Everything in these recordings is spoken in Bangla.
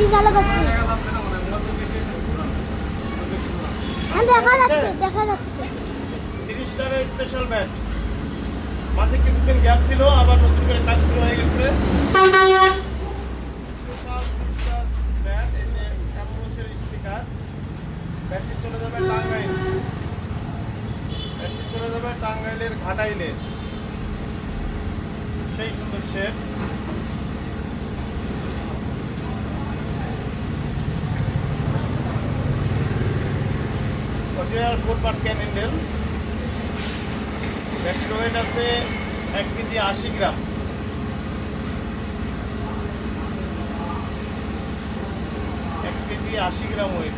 এসি চালু করছি। হ্যাঁ দেখা যাচ্ছে, দেখা যাচ্ছে। 30 টাকার স্পেশাল ব্যাট। মাঝে কিছুদিন গ্যাপ ছিল, আবার নতুন করে কাজ শুরু হয়ে গেছে। ব্যাট, এই যে অ্যাম্বুলেন্সের স্টিকার। ব্যাটটি চলে যাবে টাঙ্গাইল। ব্যাটটি চলে যাবে টাঙ্গাইলের ঘাটাইলে। সেই সুন্দর shape. Original 4 part cane handle. ব্যাটটির ওয়েট আছে 1 KG 80 gram. KG 80 gram weight.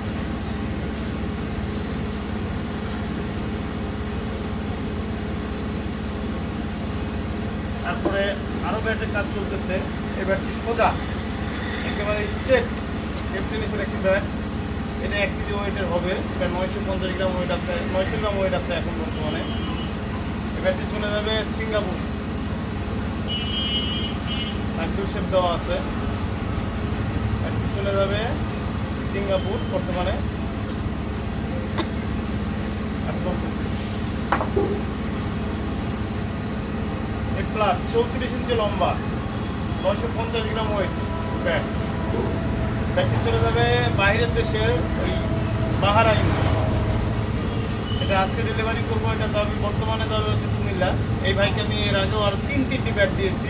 তারপরে আরো ব্যাটের কাজ চলতেছে। এই ব্যাটটি সোজা একেবারে স্ট্রেট টেনিসের একটি ব্যাট। এটা 1 কেজি ওয়েটের হবে, প্রায় 950 গ্রাম ওয়েট আছে, 900 গ্রাম ওয়েট আছে এখন বর্তমানে। এই ব্যাটটি চলে যাবে সিঙ্গাপুর। সার্কুলার শেপ দেওয়া আছে। ব্যাটটি চলে যাবে সিঙ্গাপুর বর্তমানে। প্লাস 34 ইঞ্চি লম্বা, 950 গ্রাম ওয়েট ব্যাট। ব্যাটটি চলে যাবে বাইরের দেশের ওই বাহারাইন। এটা আজকে ডেলিভারি করবো। এটা যাবে বর্তমানে যাবে হচ্ছে কুমিল্লা। এই ভাইকে আমি এর আগেও আরও 3টি ব্যাট দিয়েছি।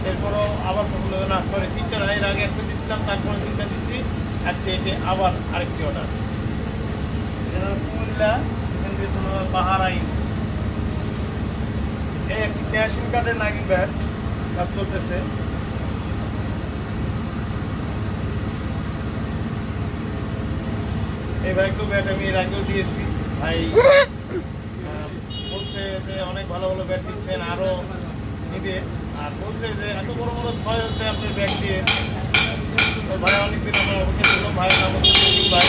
এরপরও আবার পছন্দ না, সরি 3টা না, এর আগে একটা দিয়েছিলাম, তারপরে 3টা দিচ্ছি। আজকে এটি আবার আরেকটি অর্ডার। কুমিল্লা, এখান থেকে চলে যাবে বাহারাইন। এই একটি ক্যাশিং কার্ডের নাগিন ব্যাট কাজ চলতেছে। এই ভাইকেও ব্যাট আমি এর আগেও দিয়েছি। ভাই বলছে যে অনেক ভালো ভালো ব্যাট দিচ্ছেন, আরও নিবে। আর বলছে যে এত বড় বড় ছয় হচ্ছে আপনার ব্যাট দিয়ে। ভাই অনেকদিন আমার অপেক্ষা ছিল। ভাইয়ের নাম হচ্ছে ভাই।